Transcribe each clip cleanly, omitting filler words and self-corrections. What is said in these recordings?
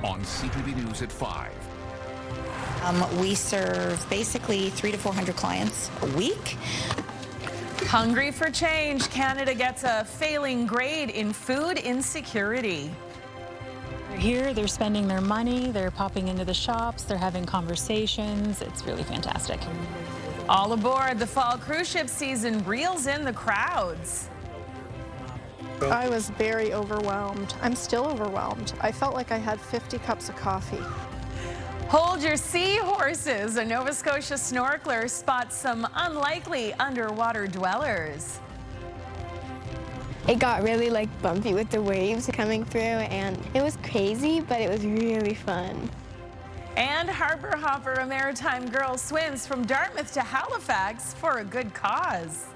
on CTV News at 5. We serve basically 300 to 400 clients a week. Hungry for change, Canada gets a failing grade in food insecurity. They're here, they're spending their money, they're popping into the shops, they're having conversations. It's really fantastic. All aboard, the fall cruise ship season reels in the crowds. I was very overwhelmed. I'm still overwhelmed. I felt like I had 50 cups of coffee. Hold your seahorses. A Nova Scotia snorkeler spots some unlikely underwater dwellers. It got really bumpy with the waves coming through, and it was crazy, but it was really fun. And Harbor Hopper, a Maritime girl, swims from Dartmouth to Halifax for a good cause.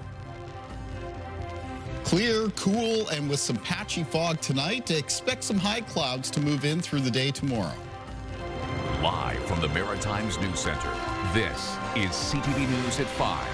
Clear, cool, and with some patchy fog tonight. Expect some high clouds to move in through the day tomorrow. Live from the Maritime's News Center, this is CTV News at 5.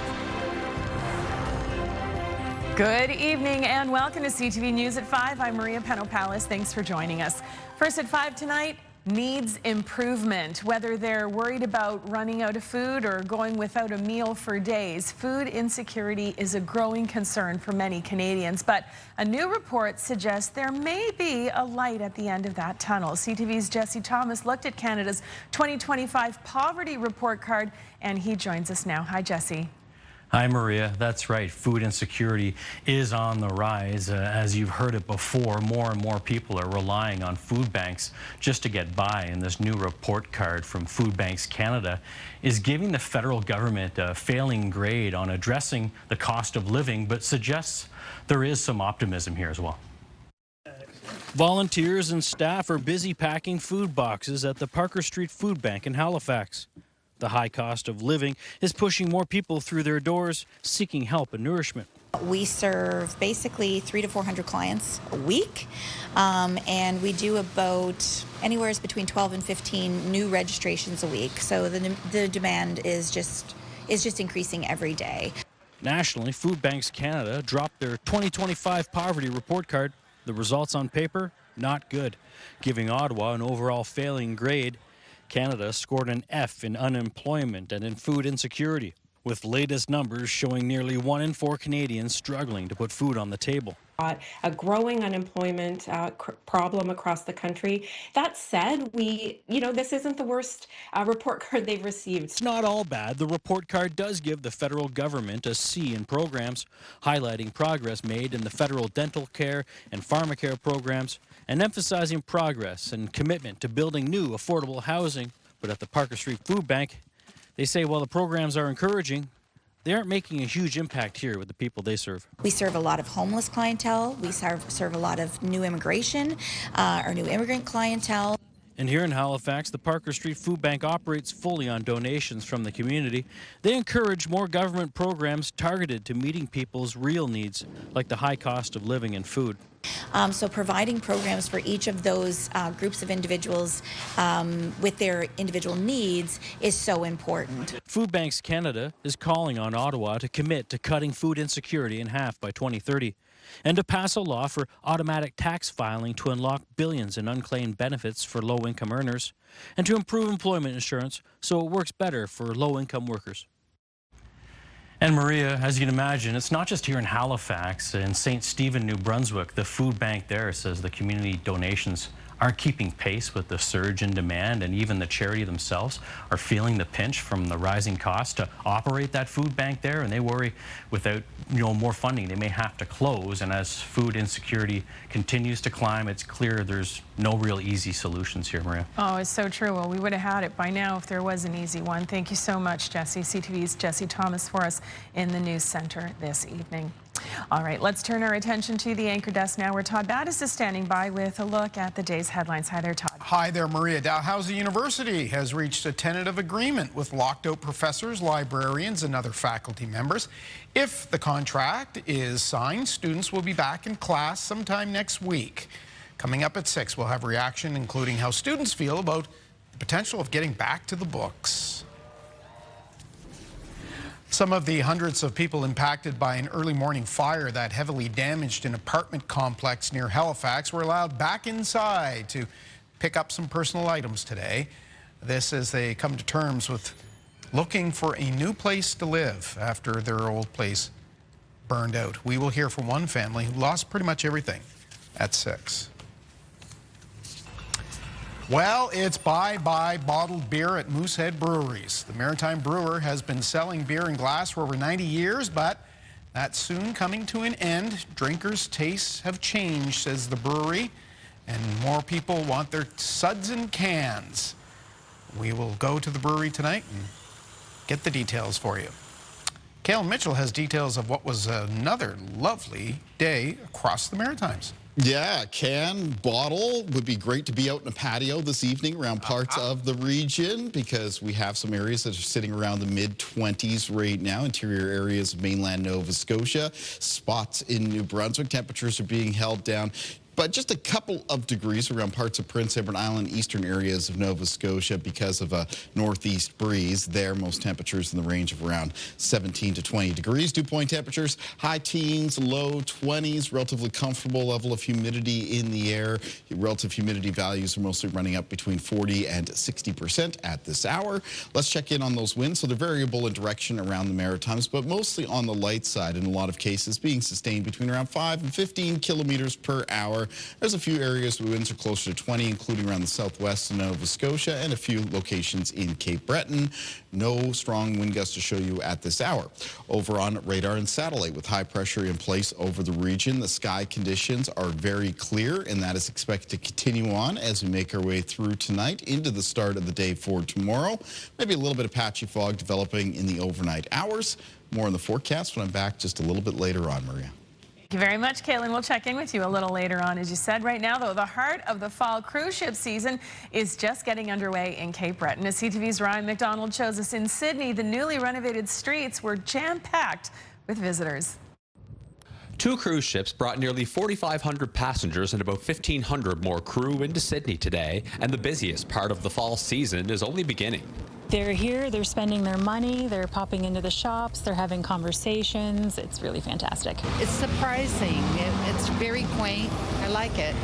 Good evening and welcome to CTV News at 5. I'm Maria Penopalis. Thanks for joining us. First at 5 tonight, needs improvement. Whether they're worried about running out of food or going without a meal for days, food insecurity is a growing concern for many Canadians. But a new report suggests there may be a light at the end of that tunnel. CTV's Jesse Thomas looked at Canada's 2025 poverty report card, and he joins us now. Hi, Jesse. Hi, Maria. That's right. Food insecurity is on the rise. As you've heard it before, more and more people are relying on food banks just to get by. And this new report card from Food Banks Canada is giving the federal government a failing grade on addressing the cost of living, but suggests there is some optimism here as well. Volunteers and staff are busy packing food boxes at the Parker Street Food Bank in Halifax. The high cost of living is pushing more people through their doors, seeking help and nourishment. We serve basically 300 to 400 clients a week, and we do about anywhere between 12 and 15 new registrations a week. So the demand is just increasing every day. Nationally, Food Banks Canada dropped their 2025 poverty report card. The results on paper, not good, giving Ottawa an overall failing grade. Canada scored an F in unemployment and in food insecurity, with latest numbers showing nearly 1 in 4 Canadians struggling to put food on the table. A growing unemployment problem across the country. That said, this isn't the worst report card they've received. It's not all bad. The report card does give the federal government a C in programs, highlighting progress made in the federal dental care and pharmacare programs, and emphasizing progress and commitment to building new affordable housing. But at the Parker Street Food Bank, they say while the programs are encouraging, they aren't making a huge impact here with the people they serve. We serve a lot of homeless clientele. We serve a lot of new immigration or new immigrant clientele. And here in Halifax, the Parker Street Food Bank operates fully on donations from the community. They encourage more government programs targeted to meeting people's real needs, like the high cost of living and food. So providing programs for each of those groups of individuals with their individual needs is so important. Food Banks Canada is calling on Ottawa to commit to cutting food insecurity in half by 2030 and to pass a law for automatic tax filing to unlock billions in unclaimed benefits for low-income earners and to improve employment insurance so it works better for low-income workers. And Maria, as you can imagine, it's not just here in Halifax. In St. Stephen, New Brunswick, the food bank there says the community donations aren't keeping pace with the surge in demand, and even the charity themselves are feeling the pinch from the rising cost to operate that food bank there, and they worry without more funding they may have to close. And as food insecurity continues to climb, it's clear there's no real easy solutions here, Maria. Oh, it's so true. Well, we would have had it by now if there was an easy one. Thank you so much, Jesse. CTV's Jesse Thomas for us in the news center this evening. All right, let's turn our attention to the anchor desk now, where Todd Battis is standing by with a look at the day's headlines. Hi there, Todd. Hi there, Maria. Dalhousie University has reached a tentative agreement with locked-out professors, librarians, and other faculty members. If the contract is signed, students will be back in class sometime next week. Coming up at 6, we'll have reaction, including how students feel about the potential of getting back to the books. Some of the hundreds of people impacted by an early morning fire that heavily damaged an apartment complex near Halifax were allowed back inside to pick up some personal items today. This as they come to terms with looking for a new place to live after their old place burned out. We will hear from one family who lost pretty much everything at 6. Well, it's bye-bye bottled beer at Moosehead breweries. The Maritime brewer has been selling beer in glass for over 90 years, but that's soon coming to an end. Drinkers' tastes have changed, says the brewery, and more people want their suds in cans. We will go to the brewery tonight and get the details for you. Kalen Mitchell has details of what was another lovely day across the Maritimes. Yeah, can, bottle. Would be great to be out in a patio this evening around parts of the region, because we have some areas that are sitting around the mid-20s right now, interior areas of mainland Nova Scotia, spots in New Brunswick. Temperatures are being held down but just a couple of degrees around parts of Prince Edward Island, eastern areas of Nova Scotia because of a northeast breeze. There, most temperatures in the range of around 17 to 20 degrees. Dew point temperatures, high teens, low 20s, relatively comfortable level of humidity in the air. Relative humidity values are mostly running up between 40 and 60% at this hour. Let's check in on those winds. So they're variable in direction around the Maritimes, but mostly on the light side in a lot of cases, being sustained between around 5 and 15 kilometers per hour. There's a few areas where winds are closer to 20, including around the southwest of Nova Scotia and a few locations in Cape Breton. No strong wind gusts to show you at this hour. Over on radar and satellite, with high pressure in place over the region, the sky conditions are very clear, and that is expected to continue on as we make our way through tonight into the start of the day for tomorrow. Maybe a little bit of patchy fog developing in the overnight hours. More on the forecast when I'm back just a little bit later on, Maria. Thank you very much, Caitlin. We'll check in with you a little later on. As you said, right now, though, the heart of the fall cruise ship season is just getting underway in Cape Breton. As CTV's Ryan McDonald shows us in Sydney, the newly renovated streets were jam-packed with visitors. 2 cruise ships brought nearly 4,500 passengers and about 1,500 more crew into Sydney today, and the busiest part of the fall season is only beginning. They're here, they're spending their money, they're popping into the shops, they're having conversations. It's really fantastic. It's surprising. It's very quaint. I like it.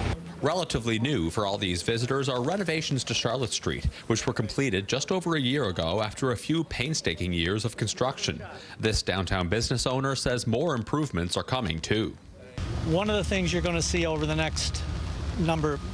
Relatively new for all these visitors are renovations to Charlotte Street, which were completed just over a year ago after a few painstaking years of construction. This downtown business owner says more improvements are coming too. One of the things you're going to see over the next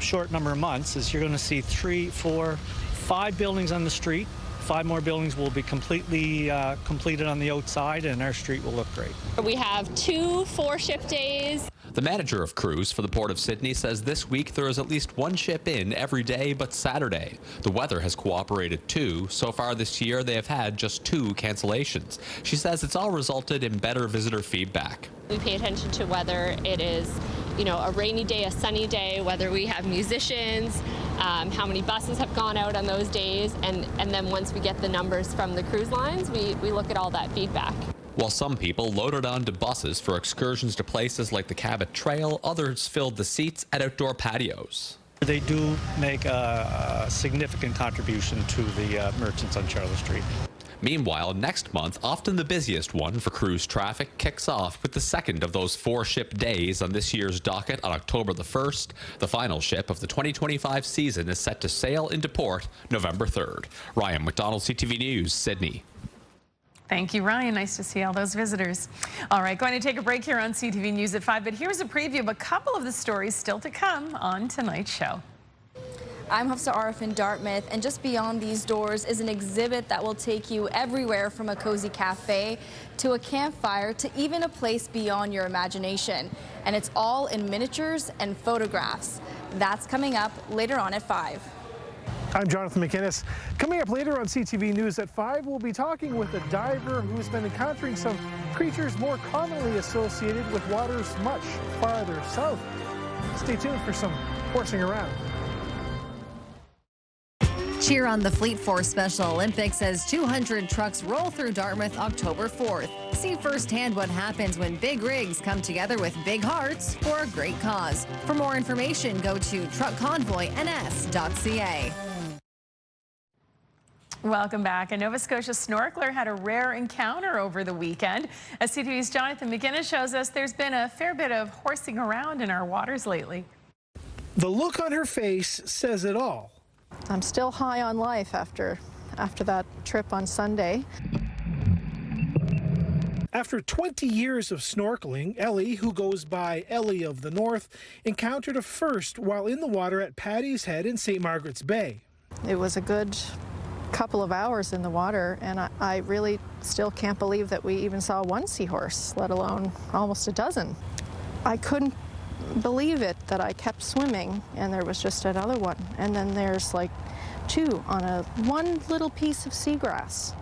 short number of months is you're going to see 3, 4, 5 buildings on the street. 5 more buildings will be completely completed on the outside, and our street will look great. We have 2 4-ship days. The manager of cruise for the Port of Sydney says this week there is at least 1 ship in every day but Saturday. The weather has cooperated too. So far this year they have had just 2 cancellations. She says it's all resulted in better visitor feedback. We pay attention to whether it is, a rainy day, a sunny day, whether we have musicians, how many buses have gone out on those days, and then once we get the numbers from the cruise lines, we look at all that feedback. While some people loaded onto buses for excursions to places like the Cabot Trail, others filled the seats at outdoor patios. They do make a significant contribution to the merchants on Charlotte Street. Meanwhile, next month, often the busiest one for cruise traffic, kicks off with the second of those 4 ship days on this year's docket on October the 1st. The final ship of the 2025 season is set to sail into port November 3rd. Ryan McDonald, CTV News, Sydney. Thank you, Ryan. Nice to see all those visitors. All right, going to take a break here on CTV News at 5, but here's a preview of a couple of the stories still to come on tonight's show. I'm Hafsa Arif in Dartmouth, and just beyond these doors is an exhibit that will take you everywhere from a cozy cafe to a campfire to even a place beyond your imagination. And it's all in miniatures and photographs. That's coming up later on at 5. I'm Jonathan McInnes. Coming up later on CTV News at 5, we'll be talking with a diver who's been encountering some creatures more commonly associated with waters much farther south. Stay tuned for some horsing around. Cheer on the Fleet Force Special Olympics as 200 trucks roll through Dartmouth October 4th. See firsthand what happens when big rigs come together with big hearts for a great cause. For more information, go to truckconvoyns.ca. Welcome back. A Nova Scotia snorkeler had a rare encounter over the weekend. As CTV's Jonathan McGinnis shows us, there's been a fair bit of horsing around in our waters lately. The look on her face says it all. I'm still high on life after that trip on Sunday. After 20 years of snorkeling, Ellie, who goes by Ellie of the North, encountered a first while in the water at Paddy's Head in St. Margaret's Bay. It was a good couple of hours in the water, and I really still can't believe that we even saw one seahorse, let alone almost a dozen. I couldn't believe it that I kept swimming and there was just another one, and then there's like two on one little piece of seagrass,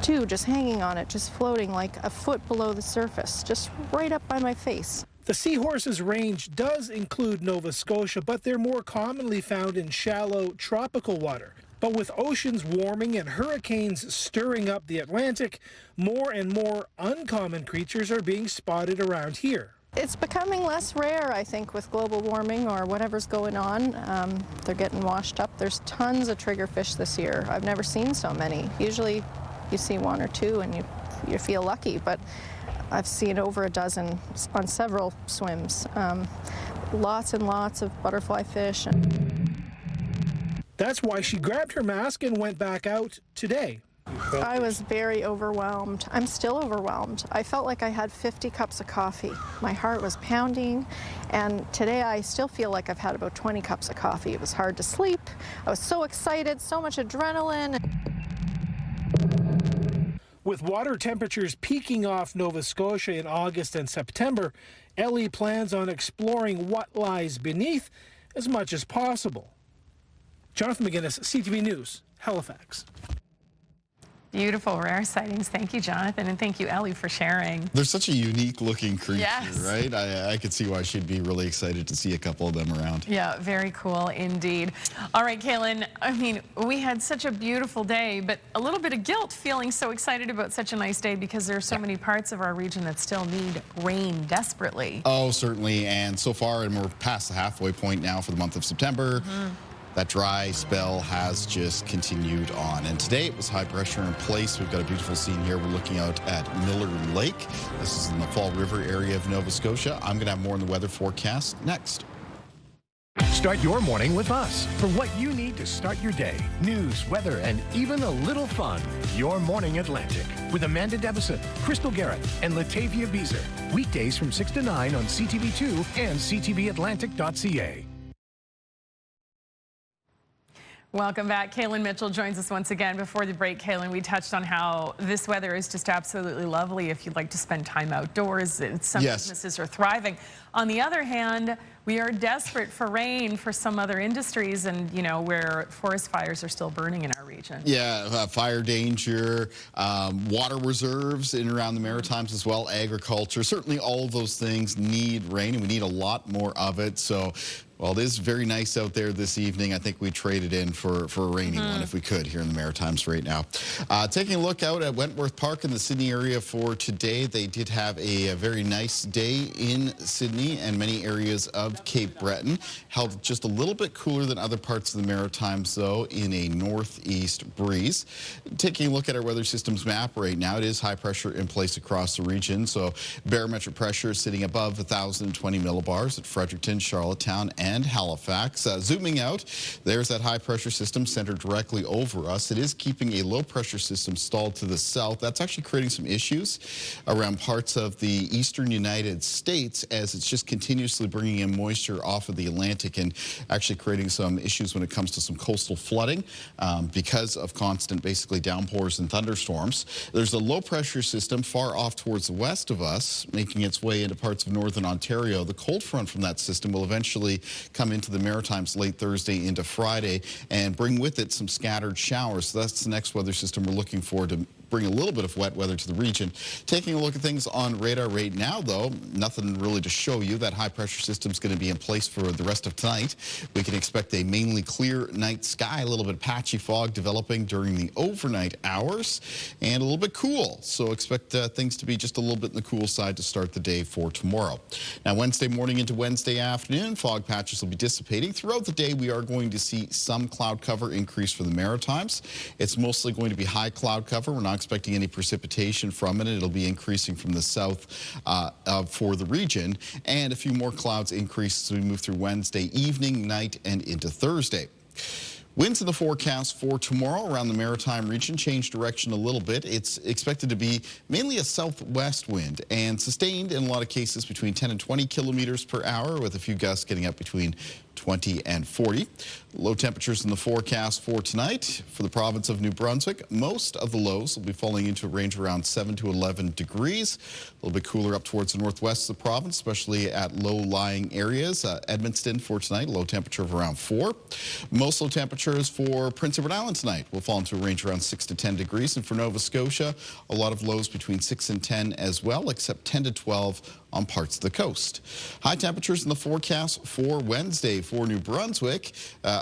two just hanging on it, just floating like a foot below the surface, just right up by my face. The seahorse's range does include Nova Scotia, but they're more commonly found in shallow tropical water. But with oceans warming and hurricanes stirring up the Atlantic, more and more uncommon creatures are being spotted around here. It's becoming less rare, I think, with global warming or whatever's going on. They're getting washed up. There's tons of triggerfish this year. I've never seen so many. Usually you see one or two and you feel lucky, but I've seen over a dozen on several swims. Lots and lots of butterfly fish. That's why she grabbed her mask and went back out today. I was very overwhelmed. I'm still overwhelmed. I felt like I had 50 cups of coffee. My heart was pounding, and today I still feel like I've had about 20 cups of coffee. It was hard to sleep. I was so excited, so much adrenaline. With water temperatures peaking off Nova Scotia in August and September, Ellie plans on exploring what lies beneath as much as possible. Jonathan McGinnis, CTV News, Halifax. Beautiful, rare sightings. Thank you, Jonathan, and thank you, Ellie, for sharing. They're such a unique looking creature, Yes. right? I could see why she'd be really excited to see a couple of them around. Yeah, very cool indeed. All right, Kaylin, I mean, we had such a beautiful day, but a little bit of guilt feeling so excited about such a nice day because there are so many parts of our region that still need rain desperately. Oh, certainly. And so far, and we're past the halfway point now for the month of September. That dry spell has just continued on. And today it was high pressure in place. We've got a beautiful scene here. We're looking out at Miller Lake. This is in the Fall River area of Nova Scotia. I'm going to have more on the weather forecast next. Start your morning with us for what you need to start your day. News, weather, and even a little fun. Your Morning Atlantic with Amanda Debison, Crystal Garrett, and Latavia Beezer. Weekdays from 6 to 9 on CTV2 and ctvatlantic.ca. Welcome back. Kaylin Mitchell joins us once again. Before the break, Kaylin, we touched on how this weather is just absolutely lovely if you'd like to spend time outdoors. And some businesses are thriving. On the other hand, we are desperate for rain for some other industries and, you know, where forest fires are still burning in our region. Yeah, fire danger, water reserves in and around the Maritimes as well, agriculture. Certainly all of those things need rain, and we need a lot more of it. So, well, it is very nice out there this evening. I think we traded in for a rainy one if we could here in the Maritimes right now. Taking a look out at Wentworth Park in the Sydney area for today, they did have a very nice day in Sydney and many areas of Cape Breton. Held just a little bit cooler than other parts of the Maritimes, though, in a northeast breeze. Taking a look at our weather systems map right now, it is high pressure in place across the region. So barometric pressure sitting above 1,020 millibars at Fredericton, Charlottetown, and Halifax. Zooming out, there's that high pressure system centered directly over us. It is keeping a low pressure system stalled to the south. That's actually creating some issues around parts of the eastern United States as it's just continuously bringing in moisture off of the Atlantic and actually creating some issues when it comes to some coastal flooding because of constant basically downpours and thunderstorms. There's a low pressure system far off towards the west of us making its way into parts of northern Ontario. The cold front from that system will eventually come into the Maritimes late Thursday into Friday and bring with it some scattered showers. So that's the next weather system we're looking for to bring a little bit of wet weather to the region. Taking a look at things on radar right now, though, nothing really to show you. That high pressure system is going to be in place for the rest of tonight. We can expect a mainly clear night sky, a little bit of patchy fog developing during the overnight hours, and a little bit cool. So expect things to be just a little bit in the cool side to start the day for tomorrow. Now, Wednesday morning into Wednesday afternoon, fog patches will be dissipating. Throughout the day, we are going to see some cloud cover increase for the Maritimes. It's mostly going to be high cloud cover. We're not expecting any precipitation from it. It'll be increasing from the south for the region, and a few more clouds increase as we move through Wednesday evening, night, and into Thursday. Winds in the forecast for tomorrow around the Maritime region change direction a little bit. It's expected to be mainly a southwest wind and sustained in a lot of cases between 10 and 20 kilometers per hour, with a few gusts getting up between 20 and 40. Low temperatures in the forecast for tonight for the province of New Brunswick. Most of the lows will be falling into a range around 7 to 11 degrees. A little bit cooler up towards the northwest of the province, especially at low-lying areas. Edmundston for tonight, low temperature of around 4. Most low temperatures for Prince Edward Island tonight will fall into a range around 6 to 10 degrees. And for Nova Scotia, a lot of lows between 6 and 10 as well, except 10 to 12 on parts of the coast. High temperatures in the forecast for Wednesday for New Brunswick,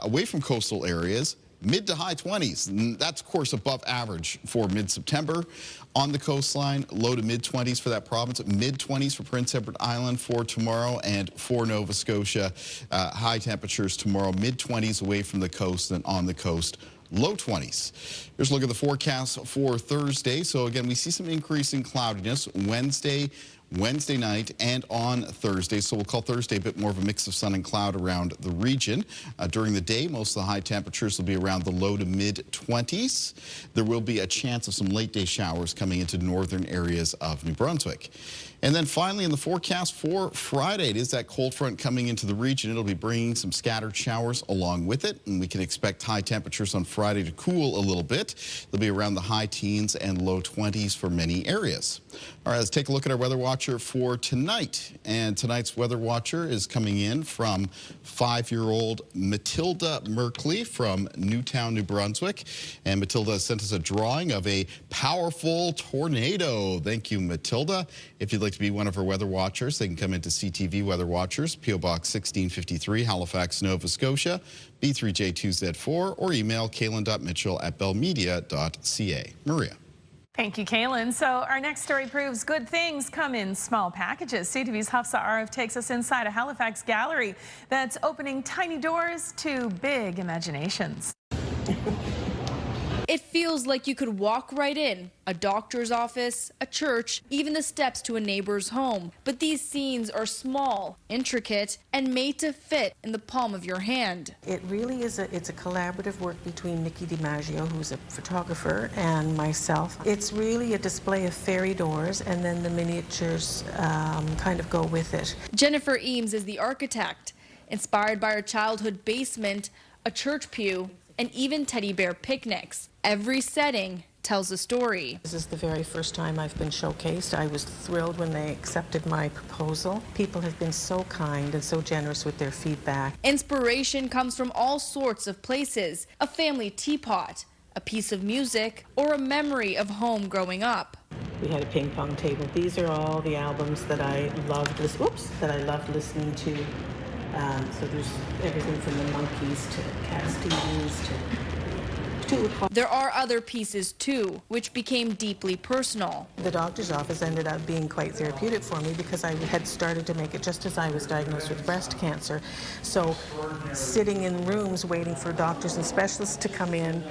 away from coastal areas, mid to high 20s. And that's, of course, above average for mid-September. On the coastline, low to mid-20s for that province, mid-20s for Prince Edward Island for tomorrow, and for Nova Scotia, high temperatures tomorrow, mid-20s away from the coast and on the coast, low 20s. Here's a look at the forecast for Thursday. So again, we see some increase in cloudiness Wednesday night and on Thursday. So we'll call Thursday a bit more of a mix of sun and cloud around the region. During the day, most of the high temperatures will be around the low to mid-20s. There will be a chance of some late day showers coming into northern areas of New Brunswick. And then finally in the forecast for Friday, it is that cold front coming into the region. It'll be bringing some scattered showers along with it, and we can expect high temperatures on Friday to cool a little bit. They'll be around the high teens and low 20s for many areas. All right, let's take a look at our weather watcher for tonight. And tonight's weather watcher is coming in from 5-year-old Matilda Merkley from Newtown, New Brunswick. And Matilda sent us a drawing of a powerful tornado. Thank you, Matilda. If you'd like to be one of our weather watchers, they can come into CTV Weather Watchers, P.O. Box 1653, Halifax, Nova Scotia, B3J2Z4, or email kaylin.mitchell@bellmedia.ca. Maria. Thank you, Kaylin. So our next story proves good things come in small packages. CTV's Hafsa Arif takes us inside a Halifax gallery that's opening tiny doors to big imaginations. It feels like you could walk right in a doctor's office, a church, even the steps to a neighbor's home. But these scenes are small, intricate, and made to fit in the palm of your hand. It really is it's a collaborative work between Nikki DiMaggio, who's a photographer, and myself. It's really a display of fairy doors, and then the miniatures kind of go with it. Jennifer Eames is the architect, inspired by her childhood basement, a church pew, and even teddy bear picnics. Every setting tells a story. This is the very first time I've been showcased. I was thrilled when they accepted my proposal. People have been so kind and so generous with their feedback. Inspiration comes from all sorts of places. A family teapot, a piece of music, or a memory of home growing up. We had a ping pong table. These are all the albums that I loved listening to. So there's everything from the Monkees to Cat Stevens to There are other pieces too, which became deeply personal. The doctor's office ended up being quite therapeutic for me because I had started to make it just as I was diagnosed with breast cancer. So sitting in rooms waiting for doctors and specialists to come in,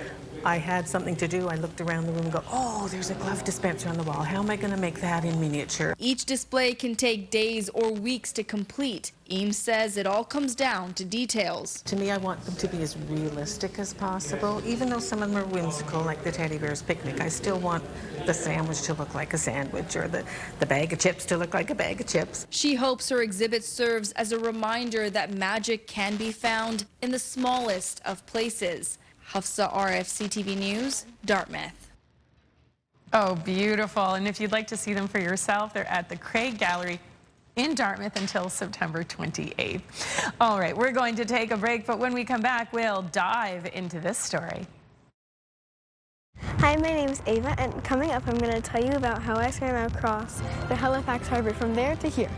I had something to do. I looked around the room and go, oh, there's a glove dispenser on the wall. How am I going to make that in miniature? Each display can take days or weeks to complete. Eames says it all comes down to details. To me, I want them to be as realistic as possible. Even though some of them are whimsical, like the teddy bear's picnic, I still want the sandwich to look like a sandwich or the bag of chips to look like a bag of chips. She hopes her exhibit serves as a reminder that magic can be found in the smallest of places. Hafsa Arif, CTV News, Dartmouth. Oh, beautiful. And if you'd like to see them for yourself, they're at the Craig Gallery in Dartmouth until September 28th. All right, we're going to take a break, but when we come back, we'll dive into this story. Hi, my name's Ava, and coming up, I'm going to tell you about how I swam across the Halifax Harbor from there to here.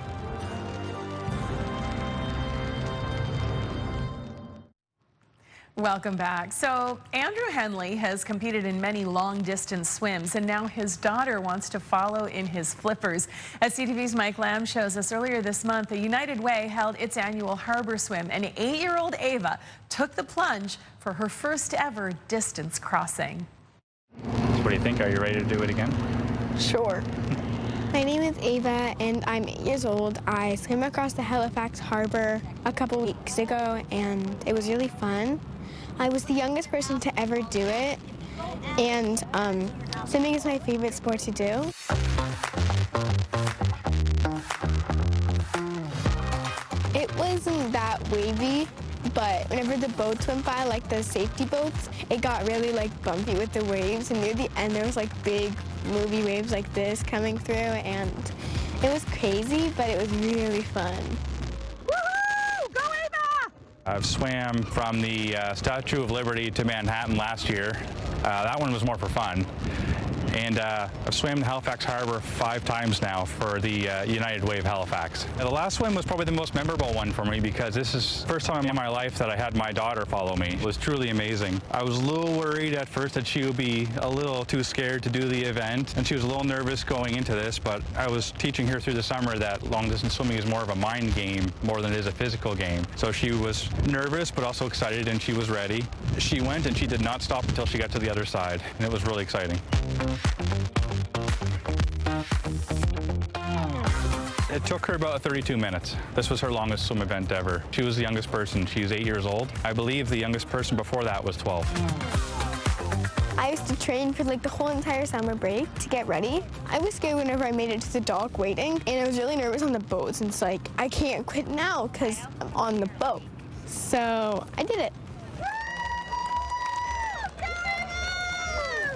Welcome back. So Andrew Henley has competed in many long-distance swims, and now his daughter wants to follow in his flippers. As CTV's Mike Lamb shows us, earlier this month, the United Way held its annual harbor swim, and 8-year-old Ava took the plunge for her first ever distance crossing. What do you think? Are you ready to do it again? Sure. My name is Ava, and I'm 8 years old. I swam across the Halifax Harbor a couple weeks ago, and it was really fun. I was the youngest person to ever do it, and swimming is my favorite sport to do. It wasn't that wavy, but whenever the boats went by, like the safety boats, it got really like bumpy with the waves, and near the end there was like big movie waves like this coming through, and it was crazy, but it was really fun. Woohoo! Go Ava! I've swam from the Statue of Liberty to Manhattan last year. That one was more for fun. And I've swam in Halifax Harbor 5 times now for the United Way of Halifax. The last swim was probably the most memorable one for me because this is the first time in my life that I had my daughter follow me. It was truly amazing. I was a little worried at first that she would be a little too scared to do the event, and she was a little nervous going into this, but I was teaching her through the summer that long distance swimming is more of a mind game more than it is a physical game. So she was nervous but also excited, and she was ready. She went and she did not stop until she got to the other side, and it was really exciting. It took her about 32 minutes. This was her longest swim event ever. She was the youngest person. She's 8 years old. I believe the youngest person before that was 12. I used to train for like the whole entire summer break to get ready. I was scared whenever I made it to the dock waiting, and I was really nervous on the boat since like I can't quit now because I'm on the boat. So I did it.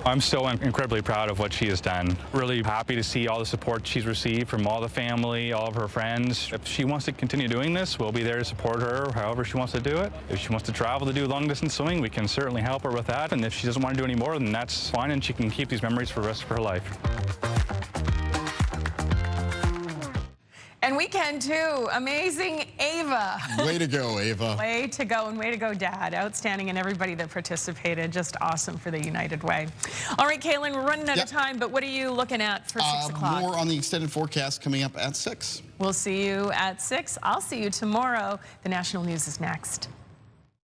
I'm so incredibly proud of what she has done. Really happy to see all the support she's received from all the family, all of her friends. If she wants to continue doing this, we'll be there to support her however she wants to do it. If she wants to travel to do long distance swimming, we can certainly help her with that. And if she doesn't want to do any more, then that's fine, and she can keep these memories for the rest of her life. And we can too. Amazing Ava. Way to go, Ava. Way to go, and way to go, Dad. Outstanding, and everybody that participated. Just awesome for the United Way. All right, Kaylin, we're running out of time, but what are you looking at for 6 o'clock? More on the extended forecast coming up at 6. We'll see you at 6. I'll see you tomorrow. The national news is next.